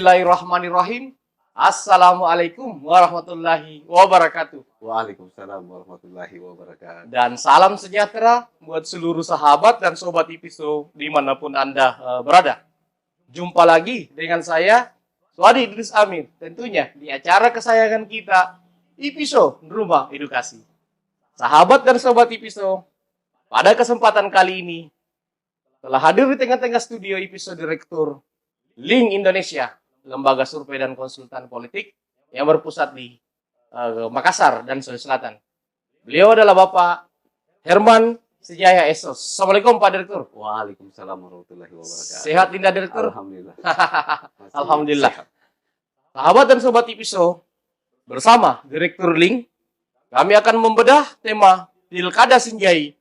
Bismillahirrahmanirrahim. Assalamualaikum warahmatullahi wabarakatuh. Waalaikumsalam warahmatullahi wabarakatuh. Dan salam sejahtera buat seluruh sahabat dan sobat IPISO dimanapun Anda berada. Jumpa lagi dengan saya, Suadi Idris Amin. Tentunya di acara kesayangan kita, IPISO Rumah Edukasi. Sahabat dan sobat IPISO, pada kesempatan kali ini telah hadir di tengah-tengah studio IPISO Direktur Link Indonesia, lembaga survei dan konsultan politik yang berpusat di Makassar dan Sulawesi Selatan. Beliau adalah Bapak Herman Sejaya Esos. Assalamualaikum Pak Direktur. Waalaikumsalam warahmatullahi wabarakatuh. Sehat Dinda Direktur? Alhamdulillah. Alhamdulillah. Sehat. Sahabat dan sobat IPISO, bersama Direktur Link, kami akan membedah tema Pilkada Sinjai.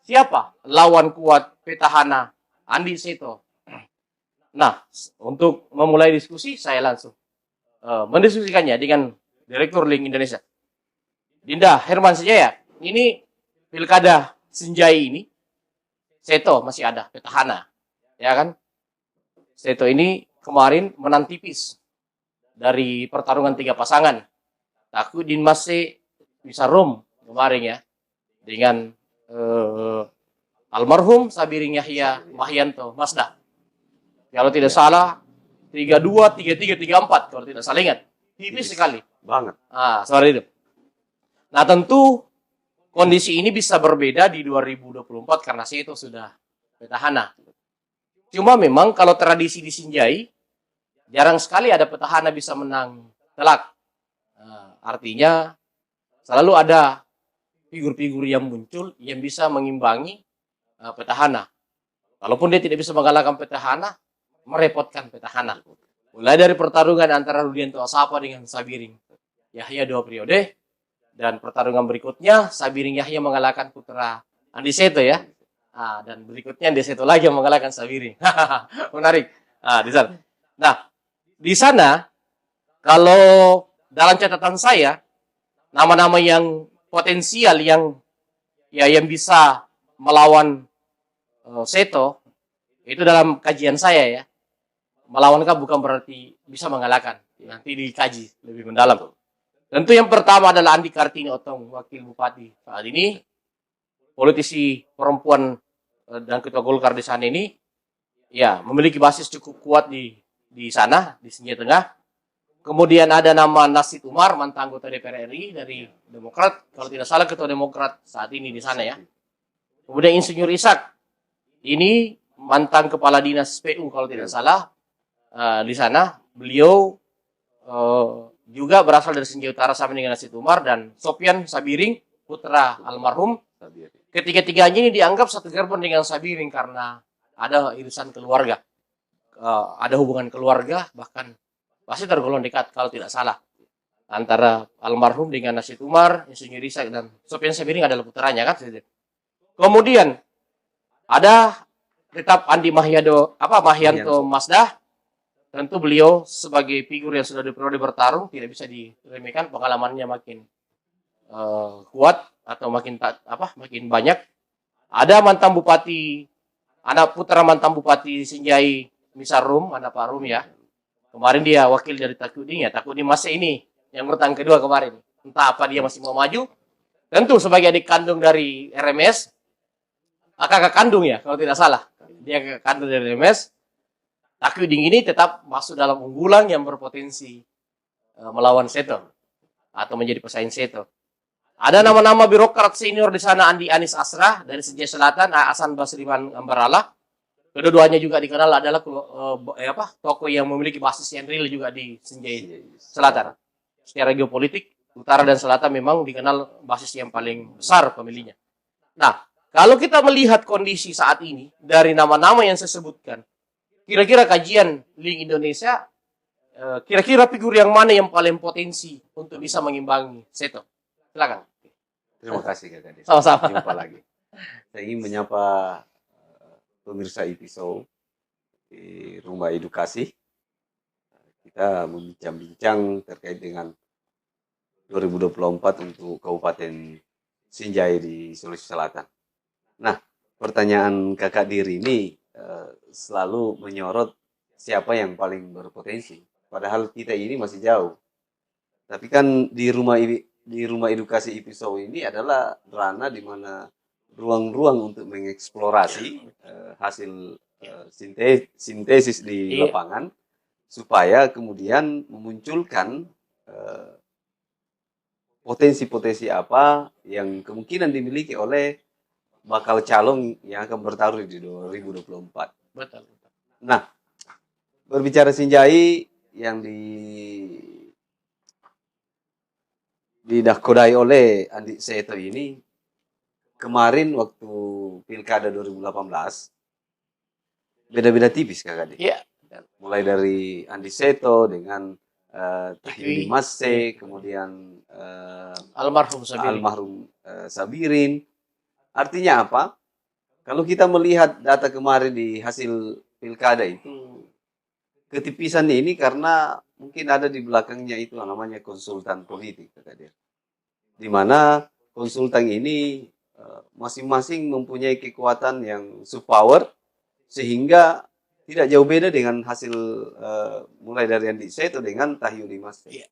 Siapa lawan kuat petahana Andi Seto? Nah, untuk memulai diskusi, saya langsung mendiskusikannya dengan Direktur Link Indonesia. Dinda Herman Sejaya, ini Pilkada Sinjai ini, Seto masih ada, petahana. Ya kan? Seto ini kemarin menang tipis dari pertarungan 3 pasangan. Takudin masih bisa rum kemarin ya, dengan almarhum Sabiring Yahya Mahyanto Masda. Kalau tidak salah 32, 33, 34 kalau tidak salah ingat. Tipis sekali. Banget. Seperti itu. Nah, tentu kondisi ini bisa berbeda di 2024 karena Seto sudah petahana. Cuma memang kalau tradisi di Sinjai jarang sekali ada petahana bisa menang telak. Artinya selalu ada figur-figur yang muncul yang bisa mengimbangi petahana. Kalaupun dia tidak bisa mengalahkan petahana, merepotkan petahana. Mulai dari pertarungan antara Rudianto Asapa dengan Sabiring Yahya 2 periode, dan pertarungan berikutnya Sabiring Yahya mengalahkan putra Andi Seto ya. Dan berikutnya Andi Seto lagi yang mengalahkan Sabiring. Menarik. Di sana. Nah, di sana kalau dalam catatan saya nama-nama yang potensial yang bisa melawan Seto itu dalam kajian saya ya. Melawankah bukan berarti bisa mengalahkan. Nanti dikaji lebih mendalam. Tentu yang pertama adalah Andi Kartini Otong, Wakil Bupati saat ini. Politisi perempuan dan Ketua Golkar di sana ini ya memiliki basis cukup kuat di sana, di Sinjai Tengah. Kemudian ada nama Nasid Umar, mantan anggota DPR RI dari Demokrat. Kalau tidak salah Ketua Demokrat saat ini di sana ya. Kemudian Insinyur Ishak. Ini mantan Kepala Dinas PU kalau tidak salah. Di sana beliau juga berasal dari Sinjai Utara sama dengan Nasid Umar dan Sopyan Sabiring putra almarhum. Ketiga-tiganya ini dianggap satu gerbong dengan Sabiring karena ada irisan keluarga, ada hubungan keluarga, bahkan pasti tergolong dekat kalau tidak salah antara almarhum dengan Nasid Umar, Insinyur Ishak dan Sopyan Sabiring adalah putranya kan. Kemudian ada tetap Andi Mahyanto Masda. Tentu beliau sebagai figur yang sudah diperiode bertarung tidak bisa diremehkan, pengalamannya makin kuat atau makin banyak. Ada mantan bupati, anak putra mantan bupati Sinjai Misarum, anak Pak Rum ya. Kemarin dia wakil dari Takudin ya, Takudin masih ini yang bertang kedua kemarin. Entah apa dia masih mau maju. Tentu sebagai adik kandung dari RMS, kakak kandung ya kalau tidak salah. Dia kakak kandung dari RMS. Takudin ini tetap masuk dalam unggulan yang berpotensi melawan Seto atau menjadi pesaing Seto. Ada nama-nama birokrat senior di sana, Andi Anis Asrah dari Sinjai Selatan, Hasan Basriman Ambarala. Kedua-duanya juga dikenal adalah tokoh yang memiliki basis yang real juga di Sinjai Selatan. Secara geopolitik, utara dan selatan memang dikenal basis yang paling besar pemilihnya. Nah, kalau kita melihat kondisi saat ini dari nama-nama yang saya sebutkan, kira-kira kajian Link Indonesia, kira-kira figur yang mana yang paling potensi untuk bisa mengimbangi Seto? Silakan. Terima kasih Kakak Desi. Sama-sama. Jumpa lagi. Saya ingin menyapa pemirsa IPISO di Rumah Edukasi. Kita membincang-bincang terkait dengan 2024 untuk Kabupaten Sinjai di Sulawesi Selatan. Nah, pertanyaan Kakak Diri ini selalu menyorot siapa yang paling berpotensi. Padahal kita ini masih jauh. Tapi kan di rumah edukasi IPISO ini adalah ranah di mana ruang-ruang untuk mengeksplorasi hasil sintesis di Iya. lapangan supaya kemudian memunculkan eh, potensi-potensi apa yang kemungkinan dimiliki oleh bakal calon yang akan bertarung di 2024. Betul. Nah, berbicara Sinjai yang didahkodai oleh Andi Seto ini, kemarin waktu Pilkada 2018, beda-beda tipis Kak Ade. Iya. Mulai dari Andi Seto dengan Tahyudi Ikwi. Masse, kemudian Almarhum Sabiri. almarhum Sabirin. Artinya apa? Kalau kita melihat data kemarin di hasil pilkada itu, ketipisan ini karena mungkin ada di belakangnya itu namanya konsultan politik, kata dia. Di mana konsultan ini masing-masing mempunyai kekuatan yang subpower sehingga tidak jauh beda dengan hasil mulai dari Andi Seto dengan Tahyudi Masse. Iya.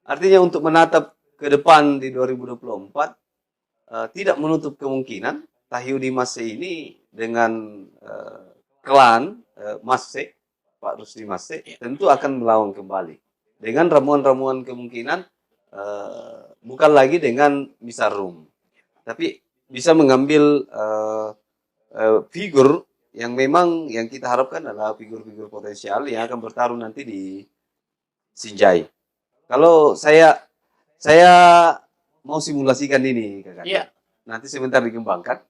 Artinya untuk menatap ke depan di 2024 tidak menutup kemungkinan Tahyudi Masse ini dengan klan Masse, Pak Rusdi Masse, tentu akan melawan kembali dengan ramuan-ramuan kemungkinan bukan lagi dengan Misarum, tapi bisa mengambil figur yang memang yang kita harapkan adalah figur-figur potensial yang akan bertarung nanti di Sinjai. Kalau saya mau simulasikan ini, Kakak. Iya. Nanti sebentar dikembangkan.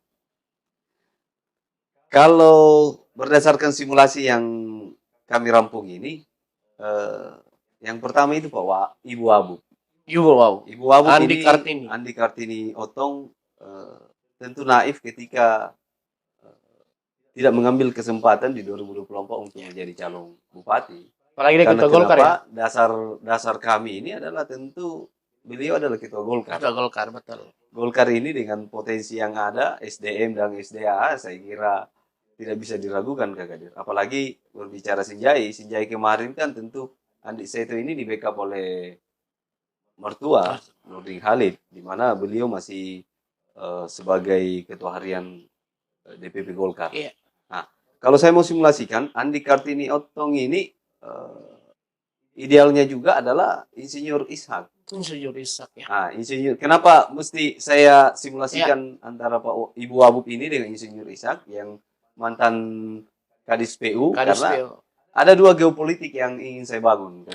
Kalau berdasarkan simulasi yang kami rampung ini, yang pertama itu Pak Ibu Abu. Ibu Abu Andi ini Kartini. Andi Kartini Otong tentu naif ketika tidak mengambil kesempatan di 2024 untuk menjadi calon bupati. Apalagi dia Karena ketua Golkar ya. dasar kami ini adalah tentu beliau adalah ketua Golkar. Ketua Golkar, betul. Golkar ini dengan potensi yang ada, SDM dan SDA, saya kira tidak bisa diragukan Kak Kadir. Apalagi berbicara Sinjai kemarin kan tentu Andi Seto ini di backup oleh mertua Nurdin Halid, di mana beliau masih sebagai ketua harian DPP Golkar. Iya. Nah, kalau saya mau simulasikan, Andi Kartini Otong ini idealnya juga adalah Insinyur Ishak. Insinyur Ishak ya. Nah, Insinyur, kenapa mesti saya simulasikan antara Pak Ibu Abub ini dengan Insinyur Ishak yang mantan Kadis PU? Karena ada dua geopolitik yang ingin saya bangun.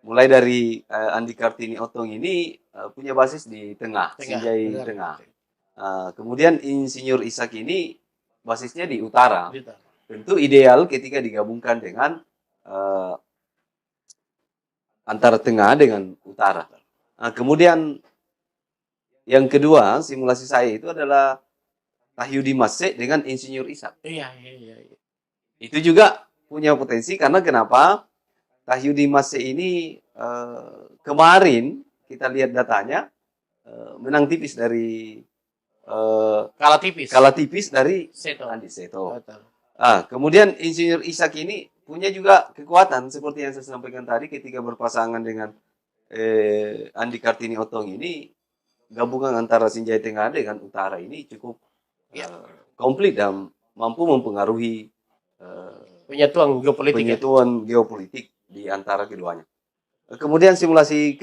Mulai dari Andi Kartini Otong ini punya basis di tengah, Sinjai Tengah. Kemudian Insinyur Ishak ini basisnya di utara. Tentu ideal ketika digabungkan dengan antara tengah dengan utara. Kemudian yang kedua simulasi saya itu adalah Tahyudi Masse dengan Insinyur Ishak. Iya. Itu juga punya potensi karena kenapa? Tahyudi Masse ini kemarin kita lihat datanya menang tipis dari kalah tipis dari Seto. Andi Seto. Kemudian Insinyur Ishak ini punya juga kekuatan seperti yang saya sampaikan tadi ketika berpasangan dengan Andi Kartini Otong ini, gabungan antara Sinjai Tengah dengan Utara ini cukup komplit dan mampu mempengaruhi penyatuan geopolitik di antara keduanya. Kemudian simulasi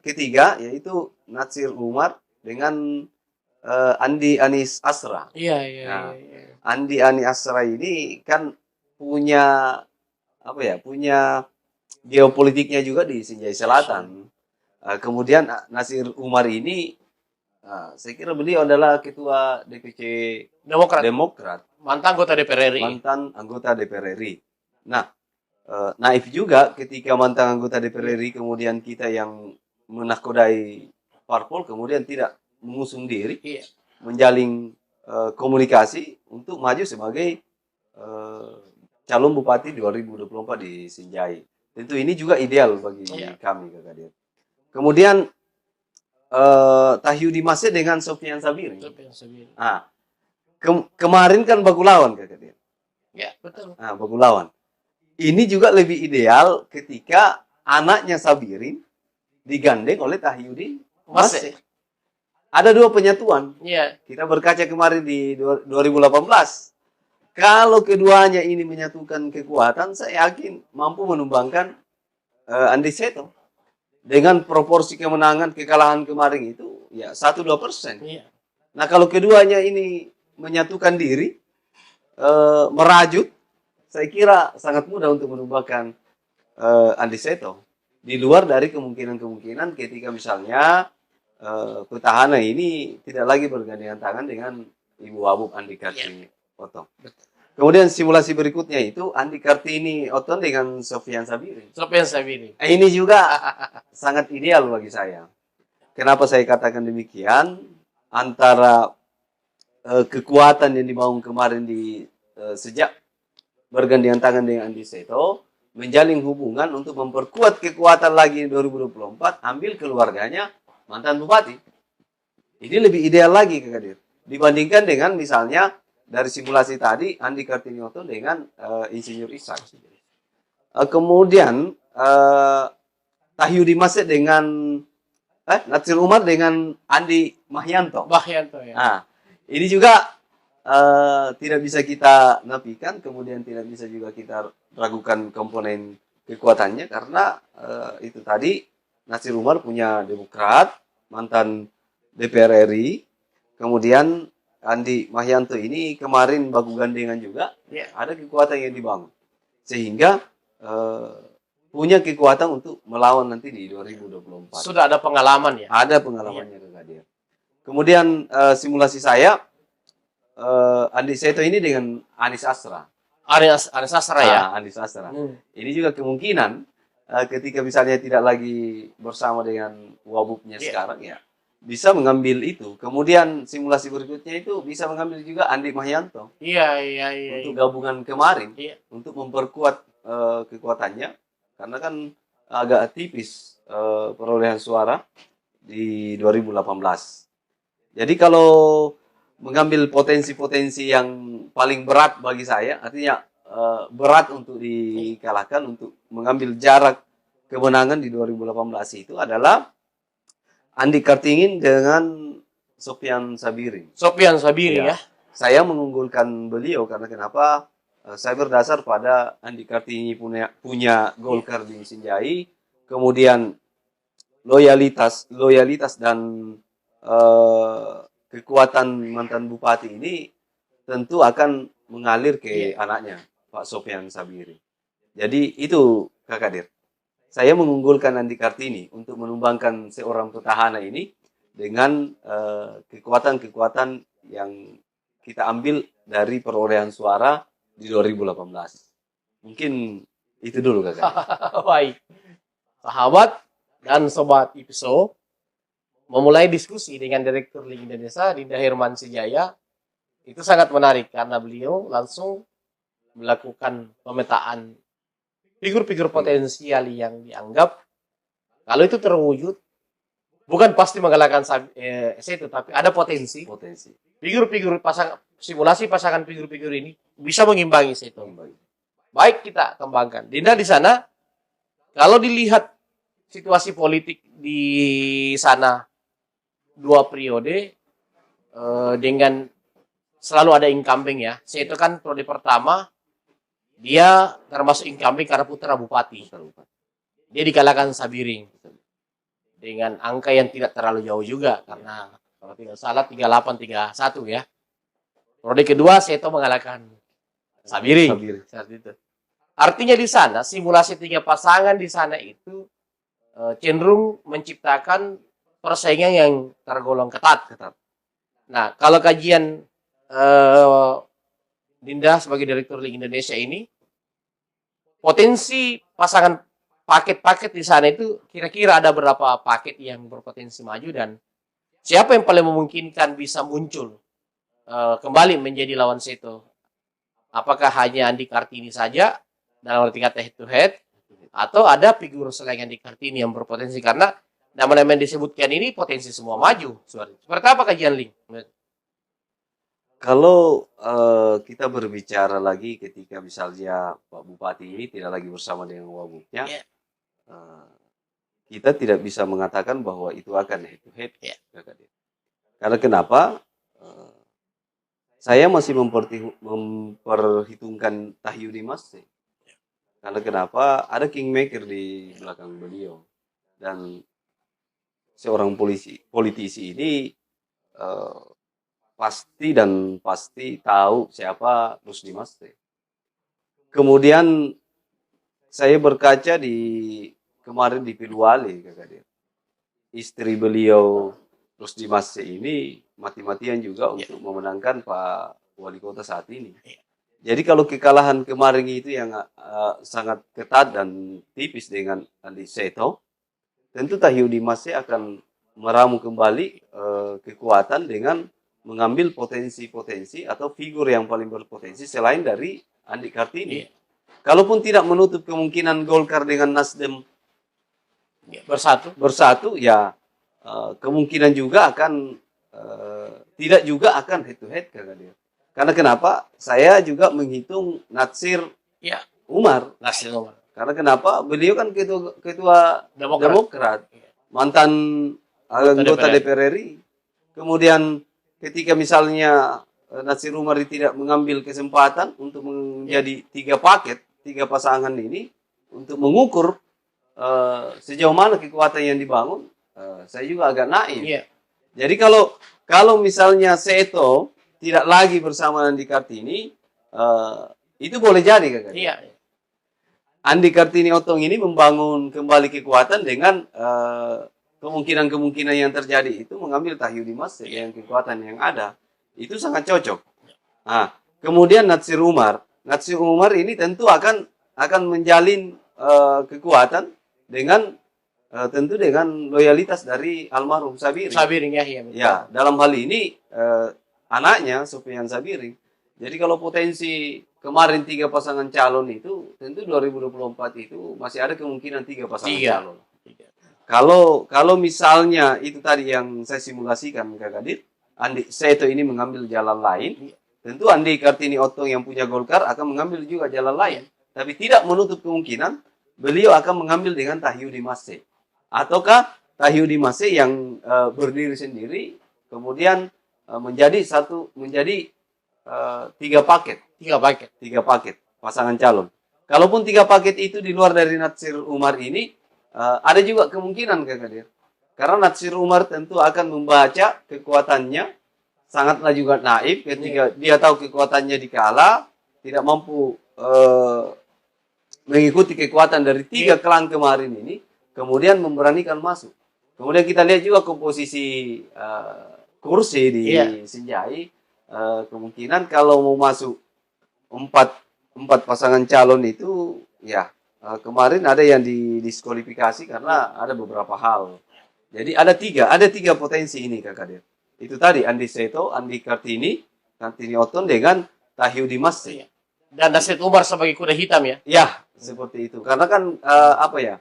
ketiga yaitu Natsir Umar dengan Andi Anis Asra. Iya. Andi Anis Asra ini kan punya geopolitiknya juga di Sinjai Selatan. Kemudian Nasir Umar ini, saya kira beliau adalah ketua DPC Demokrat. Mantan anggota DPR RI. Nah, naif juga ketika mantan anggota DPR RI kemudian kita yang menakodai parpol kemudian tidak mengusung diri, menjalin komunikasi untuk maju sebagai calon bupati 2024 di Sinjai. Tentu ini juga ideal bagi kami, Kak Kadir. Kemudian Tahyudi Masse dengan Sofyan Sabiri. Kemarin kan baku lawan, Kak Kadir. Ya, betul. Baku lawan. ini juga lebih ideal ketika anaknya Sabirin digandeng oleh Tahyudin Masih. Ada dua penyatuan. Iya. Kita berkaca kemarin di 2018. Kalau keduanya ini menyatukan kekuatan, saya yakin mampu menumbangkan Andi Seto. Dengan proporsi kemenangan kekalahan kemarin itu ya 1-2%. Iya. Nah kalau keduanya ini menyatukan diri, merajut, saya kira sangat mudah untuk menumbangkan Andi Seto. Di luar dari kemungkinan-kemungkinan ketika misalnya petahana ini tidak lagi bergandengan tangan dengan Ibu Wabub Andi Kartini Oto. Kemudian simulasi berikutnya itu Andi Kartini Oto dengan Sofian Sabirin. Sofian Sabirin. Ini juga sangat ideal bagi saya. Kenapa saya katakan demikian? Antara kekuatan yang dibangun kemarin sejak bergandengan tangan dengan Andi Seto, menjalin hubungan untuk memperkuat kekuatan lagi 2024, ambil keluarganya mantan bupati. Ini lebih ideal lagi, Kak Kadir. Dibandingkan dengan misalnya dari simulasi tadi Andi Kartini Oto dengan Insinyur Ishak. Kemudian Tahyudi Masih dengan Natsir Umar dengan Andi Mahyanto. Ya. Nah, ini juga tidak bisa kita nafikan, kemudian tidak bisa juga kita ragukan komponen kekuatannya karena itu tadi Natsir Umar punya Demokrat, mantan DPR RI, kemudian Andi Mahyanto ini kemarin baku gandengan juga, ada kekuatan yang dibangun. Sehingga punya kekuatan untuk melawan nanti di 2024. Sudah ada pengalaman ya? Ada pengalamannya Kak Kadir. Kemudian simulasi saya, Andi Seto ini dengan Anies Asra. Anies Asra ya? Anies Asra. Ini juga kemungkinan ketika misalnya tidak lagi bersama dengan Wabubnya sekarang ya, bisa mengambil itu. Kemudian simulasi berikutnya itu bisa mengambil juga Andi Mahyanto. Iya. Untuk gabungan kemarin, untuk memperkuat kekuatannya, karena kan agak tipis perolehan suara di 2018. Jadi kalau mengambil potensi-potensi yang paling berat bagi saya, artinya berat untuk dikalahkan, untuk mengambil jarak kemenangan di 2018 itu adalah Andi Kartini dengan Sofian Sabirin. Sofian Sabirin ya. Saya mengunggulkan beliau karena kenapa? Saya berdasar pada Andi Kartini punya Golkar di Sinjai, kemudian loyalitas dan kekuatan mantan bupati ini tentu akan mengalir ke anaknya, Pak Sofian Sabirin. Jadi itu Kak Kadir. Saya mengunggulkan Andi Kartini untuk menumbangkan seorang petahana ini dengan kekuatan-kekuatan yang kita ambil dari perolehan suara di 2018. Mungkin itu dulu Kak Kadir. Baik. Sahabat dan sobat IPSO, memulai diskusi dengan Direktur Link Indonesia, Dinda Herman Sijaya, itu sangat menarik karena beliau langsung melakukan pemetaan figur-figur potensial yang dianggap kalau itu terwujud bukan pasti mengalahkan Seto, tapi ada potensi. Figur-figur simulasi pasangan figur-figur ini bisa mengimbangi Seto. Baik, kita kembangkan. Dinda di sana, kalau dilihat situasi politik di sana 2 periode dengan selalu ada incumbent ya. Seto kan periode pertama dia termasuk incumbent karena putra bupati. Dia dikalahkan Sabirin dengan angka yang tidak terlalu jauh juga karena kalau tidak salah 38-31 ya. Periode kedua Seto mengalahkan Sabirin. Saat itu. Artinya di sana simulasi 3 pasangan di sana itu cenderung menciptakan persaingan yang tergolong ketat. Nah, kalau kajian Dinda sebagai Direktur Link Indonesia ini, potensi pasangan paket-paket di sana itu kira-kira ada berapa paket yang berpotensi maju dan siapa yang paling memungkinkan bisa muncul kembali menjadi lawan Seto? Apakah hanya Andi Kartini saja dalam arti kata head to head, atau ada figur selain Andi Kartini yang berpotensi? Karena nama-nama yang disebutkan ini potensi semua maju. Seperti apa kajian Link? Kalau kita berbicara lagi ketika misalnya Pak Bupati ini tidak lagi bersama dengan Wabuknya, Ya. eh, kita tidak bisa mengatakan bahwa itu akan head to head. Ya. Karena kenapa? Eh, saya masih memperhitungkan Tahyudi Masih. Karena kenapa? Ada kingmaker di belakang beliau. Dan seorang politisi ini eh, pasti tahu siapa Rusdi Masih. Kemudian saya berkaca kemarin di Pilwali, kakak dia. Istri beliau Rusdi Masih ini mati-matian juga untuk memenangkan Pak Wali Kota saat ini. Jadi kalau kekalahan kemarin itu yang sangat ketat dan tipis dengan Andi Seto, tentu Tahyudi Masih akan meramu kembali kekuatan dengan mengambil potensi-potensi atau figur yang paling berpotensi selain dari Andi Kartini. Kalaupun tidak menutup kemungkinan Golkar dengan Nasdem bersatu, ya kemungkinan juga akan tidak juga akan head to head dia. Karena kenapa? Saya juga menghitung Natsir Umar. Karena kenapa? Beliau kan ketua Demokrat. Mantan anggota DPR RI. Kemudian ketika misalnya Natsir Umar tidak mengambil kesempatan untuk menjadi tiga pasangan ini untuk mengukur sejauh mana kekuatan yang dibangun, saya juga agak naif. Jadi kalau misalnya Seto tidak lagi bersama Andi Kartini, itu boleh jadi kakak. Andi Kartini Otong ini membangun kembali kekuatan dengan kemungkinan-kemungkinan yang terjadi itu mengambil Tahyudi Masih dengan kekuatan yang ada. Itu sangat cocok. Nah, kemudian Natsir Umar ini tentu akan menjalin kekuatan dengan tentu dengan loyalitas dari almarhum Sabiring. Ya, dalam hal ini anaknya Sofyan Sabiring. Jadi kalau potensi kemarin 3 pasangan calon itu, tentu 2024 itu masih ada kemungkinan 3 pasangan calon. Kalau misalnya itu tadi yang saya simulasikan Kak Kadir, Andi Seto ini mengambil jalan lain, tentu Andi Kartini Otong yang punya Golkar akan mengambil juga jalan lain. Tapi tidak menutup kemungkinan beliau akan mengambil dengan Tahyudi Masih. Ataukah Tahyudi Masih yang berdiri sendiri, kemudian menjadi 3 paket. 3 paket pasangan calon. Kalaupun 3 paket itu di luar dari Natsir Umar ini, ada juga kemungkinan Kak Kadir. Karena Natsir Umar tentu akan membaca kekuatannya, sangatlah juga naif ketika dia tahu kekuatannya dikalah, tidak mampu mengikuti kekuatan dari 3 klan kemarin ini, kemudian memberanikan masuk. Kemudian kita lihat juga komposisi kursi di Sinjai, kemungkinan kalau mau masuk 4 pasangan calon itu, ya kemarin ada yang didiskualifikasi karena ada beberapa hal. Jadi ada tiga potensi ini Kak Kadir. Itu tadi Andi Seto, Andi Kartini Otton dengan Tahyudi Masih. Dan Natsir Umar sebagai kuda hitam ya? Ya, seperti itu. Karena kan 3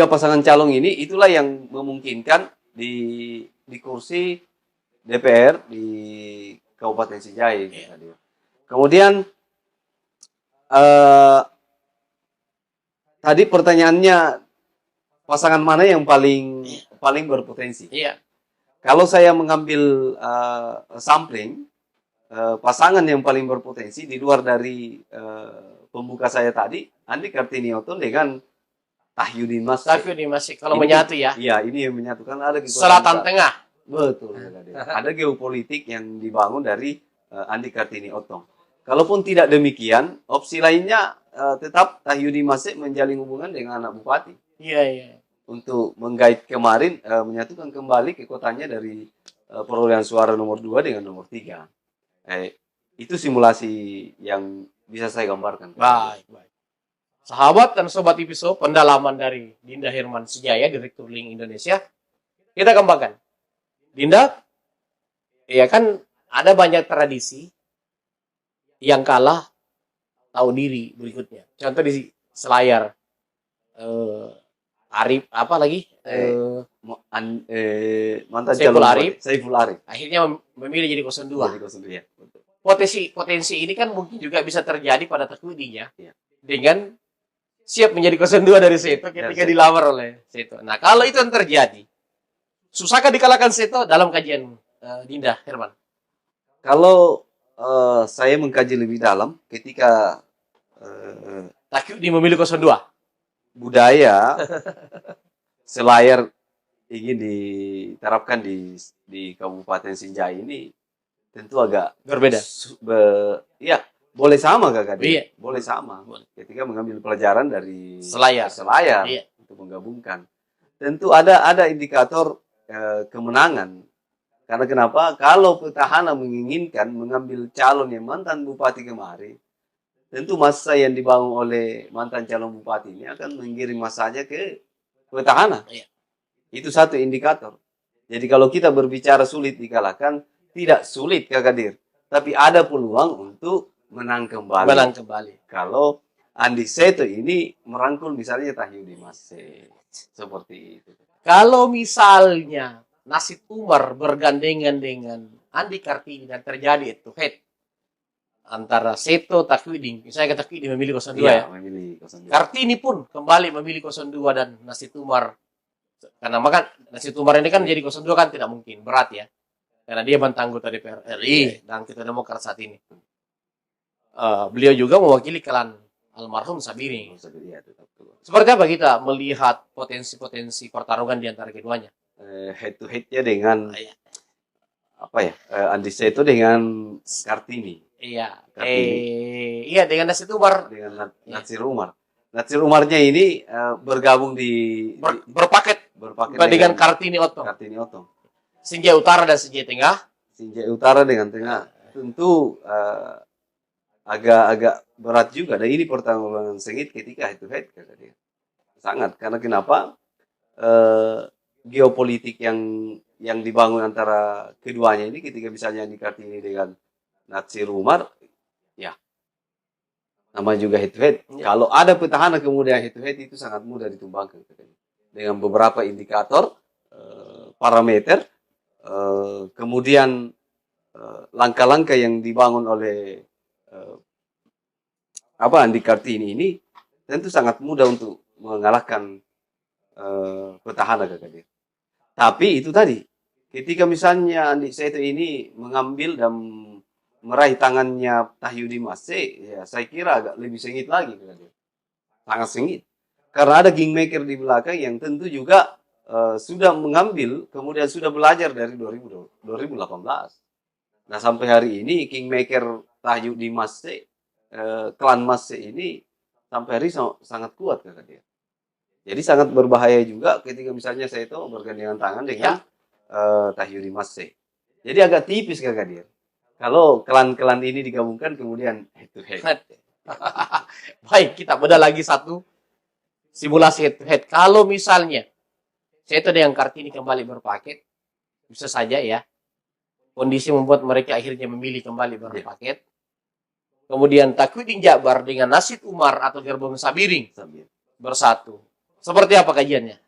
pasangan calon ini itulah yang memungkinkan di kursi DPR di Kabupaten Sinjai. Kemudian tadi pertanyaannya pasangan mana yang paling berpotensi? Kalau saya mengambil sampling pasangan yang paling berpotensi di luar dari pembuka saya tadi, Andi Kartini Otton dengan Tahyudi Masih. Kalau menyatu ya? Iya, ini yang menyatukan ada Selatan Tengah. Betul. Ada geopolitik yang dibangun dari Andi Kartini Otton. Kalaupun tidak demikian, opsi lainnya tetap Tahyudi Masih menjalin hubungan dengan anak bupati. Iya. Untuk menggait kemarin menyatukan kembali kekuatannya dari perolehan suara nomor 2 dengan nomor 3. Itu simulasi yang bisa saya gambarkan. Baik. Sahabat dan sobat IPISO, pendalaman dari Dinda Herman Sijaya, Direktur Link Indonesia. Kita kembangkan. Dinda, ya kan ada banyak tradisi yang kalah tahu diri berikutnya. Contoh di Selayar, Arif apa lagi? Mantan Saiful calon Arif. Saiful Arif. Akhirnya memilih jadi 02. Jadi 02, ya. Betul. Potensi ini kan mungkin juga bisa terjadi pada Takwidi ya. Iya. Dengan siap menjadi 02 dari Seto ketika Seto. dilamar oleh Seto. Nah, kalau itu yang terjadi, susahkah dikalahkan Seto dalam kajian Dinda Herman? Kalau saya mengkaji lebih dalam, ketika Takwidi memilih 02. budaya selayar ingin diterapkan di Kabupaten Sinjai ini tentu agak Berbeda. Ya, boleh sama Kak Kadir? Iya. Boleh sama. Boleh. Ketika mengambil pelajaran dari Selayar. Iya. untuk menggabungkan. Tentu ada indikator kemenangan. Karena kenapa? Kalau petahana menginginkan mengambil calon yang mantan bupati kemarin, tentu masa yang dibangun oleh mantan calon bupati ini akan mengirim masanya ke petahana. Iya. Itu satu indikator. Jadi kalau kita berbicara sulit dikalahkan, tidak sulit Kak Kadir. Tapi ada peluang untuk menang kembali. Menang kembali. Kalau Andi Seto ini merangkul misalnya Tahyudi Mase. Seperti itu. Kalau misalnya Nasid Umar bergandengan dengan Andi Kartini dan terjadi itu head antara Seto, Takwidi, misalnya Takwidi memilih 02 ya. Memilih 02. Kartini pun kembali memilih 02 dan Nasid Umar. Karena maka Nasid Umar ini kan jadi 02 kan tidak mungkin, berat ya. Karena dia mantan anggota DPR RI dan kita Demokrat saat ini. Beliau juga mewakili klan almarhum Sabiri. Seperti apa kita melihat potensi-potensi pertarungan di antara keduanya? Head to headnya dengan Andi Seto dengan Kartini. Iya. Iya dengan Nasid Umar. Dengan Natsir Umar. Natsir Umarnya ini bergabung berpaket dengan Kartini Otong. Kartini Otong. Sinjai Utara dan Sinjai Tengah. Sinjai Utara dengan Tengah. Tentu agak berat juga. Dan ini pertarungan sengit ketika head to head. Sangat. Karena kenapa? Geopolitik yang dibangun antara keduanya ini ketika misalnya di Kartini dengan Natsir Umar, ya nama juga head to head. Ya. Kalau ada petahana kemudian head to head itu sangat mudah ditumbangkan dengan beberapa indikator, parameter, kemudian langkah-langkah yang dibangun oleh Andi Kartini ini tentu sangat mudah untuk mengalahkan petahana Kadir. Tapi itu tadi, ketika misalnya Andi Seto ini mengambil dan meraih tangannya Tahyudi Mase, ya saya kira agak lebih sengit lagi. Sangat sengit. Karena ada kingmaker di belakang yang tentu juga sudah mengambil, kemudian sudah belajar dari 2018. Nah sampai hari ini kingmaker Tahyudi Mase, klan Mase ini sampai hari sangat kuat kata dia. Jadi sangat berbahaya juga ketika misalnya saya itu bergandengan tangan dengan Tahyudi Mase. Jadi agak tipis kakak dia. Kalau klan-klan ini digabungkan kemudian head to head. Baik, kita bedah lagi satu simulasi head to head. Kalau misalnya saya itu dengan Kartini kembali berpaket, bisa saja ya. Kondisi membuat mereka akhirnya memilih kembali berpaket. Kemudian Takwidin Jabar dengan Nasid Umar atau Gerbong Sabiring bersatu. Seperti apa kajiannya?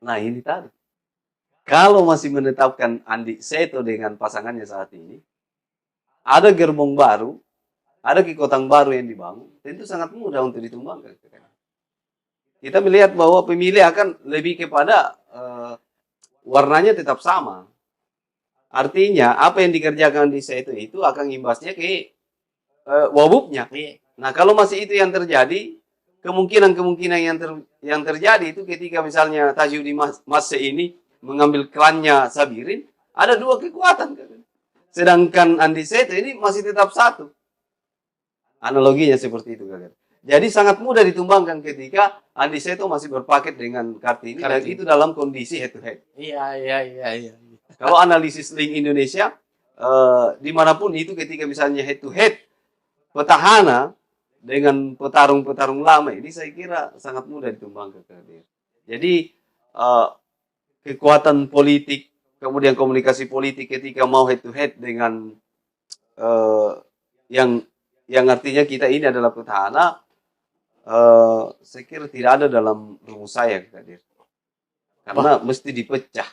Nah ini tadi. Kalau masih menetapkan Andi Seto dengan pasangannya saat ini, ada gerbong baru, ada kekuatan baru yang dibangun, tentu sangat mudah untuk ditumbangkan. Kita melihat bahwa pemilih akan lebih kepada warnanya tetap sama. Artinya apa yang dikerjakan Andi Seto itu akan imbasnya ke wabubnya. Nah kalau masih itu yang terjadi, kemungkinan yang terjadi itu ketika misalnya Tahyudi Mase ini mengambil klannya Sabirin, ada dua kekuatan. Sedangkan Andi Seto ini masih tetap satu. Analoginya seperti itu. Jadi sangat mudah ditumbangkan ketika Andi Seto masih berpaket dengan Kartini. Dan itu dalam kondisi head to head. Iya. Kalau analisis link Indonesia, dimanapun itu ketika misalnya head to head, petahana dengan petarung-petarung lama ini saya kira sangat mudah ditumbangkan. Jadi kekuatan politik, kemudian komunikasi politik ketika mau head to head dengan yang artinya kita ini adalah petahana, saya kira tidak ada dalam rumus saya, Kak Dir. Karena mesti dipecah.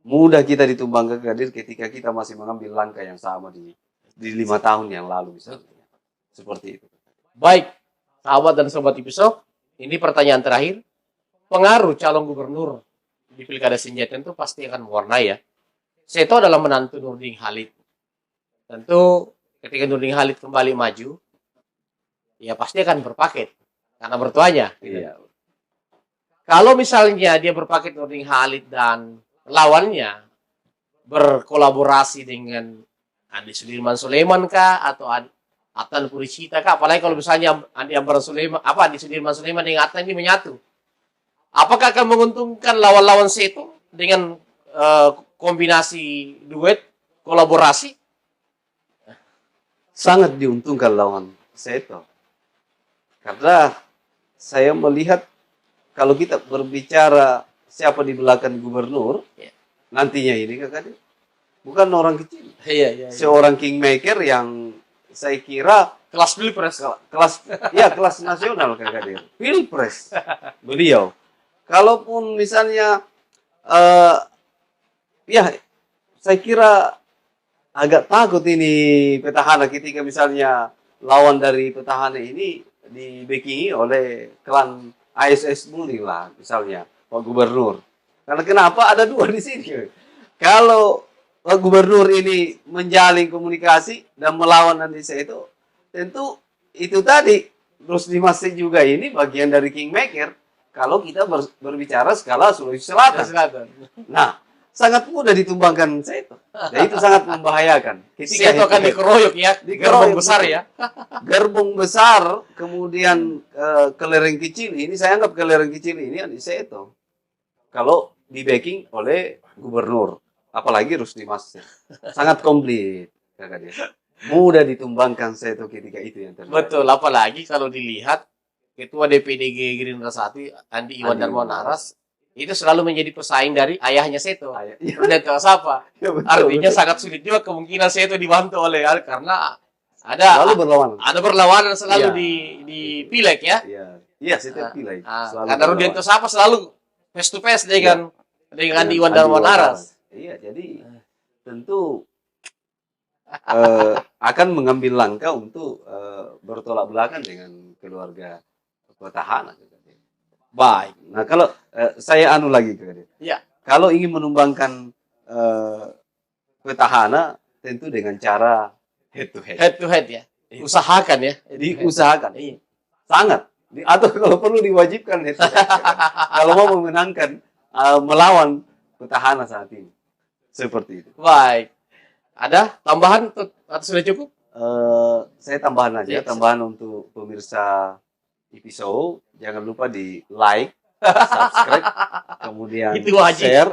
Mudah kita ditumbangkan, Kak Dir, ketika kita masih mengambil langkah yang sama di 5 tahun yang lalu misalnya. Seperti itu. Baik, sahabat dan sobat episode, ini pertanyaan terakhir. Pengaruh calon gubernur di Pilkada Sinjai tentu pasti akan mewarnai ya. Seto adalah menantu Nurdin Halid. Tentu ketika Nurdin Halid kembali maju, ya pasti akan berpaket karena bertuanya. Iya. Kalau misalnya dia berpaket Nurdin Halid dan lawannya berkolaborasi dengan Andi Sudirman Sulaiman kah atau Atan Puricita kah? Apalagi kalau misalnya Andi Sudirman Sulaiman dengan Atan ini menyatu. Apakah akan menguntungkan lawan-lawan Seto dengan kombinasi duet, kolaborasi? Sangat diuntungkan lawan Seto. Karena saya melihat kalau kita berbicara siapa di belakang gubernur, nantinya ini Kak Dir, bukan orang kecil. Iya. Seorang kingmaker yang saya kira Kelas Pilpres. kelas nasional Kak Dir. Pilpres. Beliau. Kalaupun misalnya saya kira agak takut ini petahana ketika misalnya lawan dari petahana ini dibackingi oleh klan ASS Muli lah misalnya Pak Gubernur. Karena kenapa ada dua di sini? Kalau Pak Gubernur ini menjalin komunikasi dan melawan Andi Seto, tentu itu tadi Rusdi Masih juga ini bagian dari kingmaker. Kalau kita berbicara skala Sulawesi Selatan. Nah, sangat mudah ditumbangkan Seto. Dan itu sangat membahayakan. Seto akan dikeroyok ya, di gerbong besar ya. Gerbong besar, kemudian kelereng kecil. Ini saya anggap kelereng kecil ini Andi Seto. Kalau di backing oleh gubernur. Apalagi Rusdi Masih. Sangat komplit. Kakak dia. Mudah ditumbangkan Seto ketika itu yang terjadi. Betul, apalagi kalau dilihat Ketua DPD Gerindra 1 Andi Iwan Darmawan Aras itu selalu menjadi pesaing dari ayahnya Seto. Rudianto Asapa. Artinya sangat sulit juga kemungkinan Seto dibantu oleh karena ada berlawanan selalu di pileg ya. Iya, setiap pileg. Karena Rudianto Asapa selalu face to face dengan Andi Iwan Darmawan Aras. Iya, jadi tentu akan mengambil langkah untuk bertolak belakang dengan keluarga petahana. Baik. Nah, kalau saya lagi ke dia. Ya. Kalau ingin menumbangkan petahana tentu dengan cara head to head. Head to head ya. Usahakan ya. Diusahakan. Iya. Sangat. Atau kalau perlu diwajibkan head to head. Kalau mau memenangkan melawan petahana saat ini. Seperti itu. Baik. Ada tambahan atau sudah cukup? Saya tambahan aja, tambahan untuk pemirsa episode. Jangan lupa di like, subscribe, kemudian share,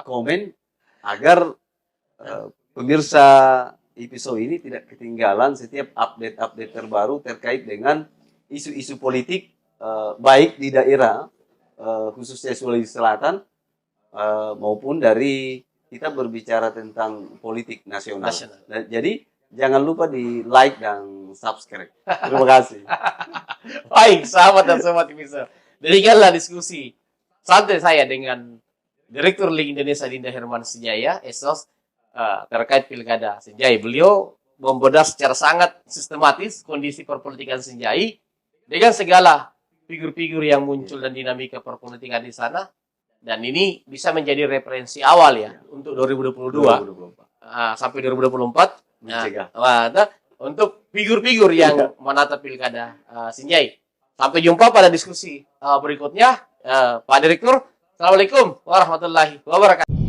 komen, agar pemirsa episode ini tidak ketinggalan setiap update-update terbaru terkait dengan isu-isu politik, baik di daerah, khususnya Sulawesi Selatan, maupun dari kita berbicara tentang politik nasional. Nah, jadi jangan lupa di like dan subscribe. Terima kasih. Baik, sahabat dan sobat episode. Demikianlah diskusi santai saya dengan Direktur Link Indonesia Dinda Herman Sinjaya, Esos, terkait Pilkada Sinjai. Beliau membedah secara sangat sistematis kondisi perpolitikan Sinjai dengan segala figur-figur yang muncul dan dinamika perpolitikan di sana. Dan ini bisa menjadi referensi awal ya untuk 2022 sampai 2024. Untuk figur-figur yang menata Pilkada Sinjai. Sampai jumpa pada diskusi berikutnya. Pak Direktur, Assalamualaikum warahmatullahi wabarakatuh.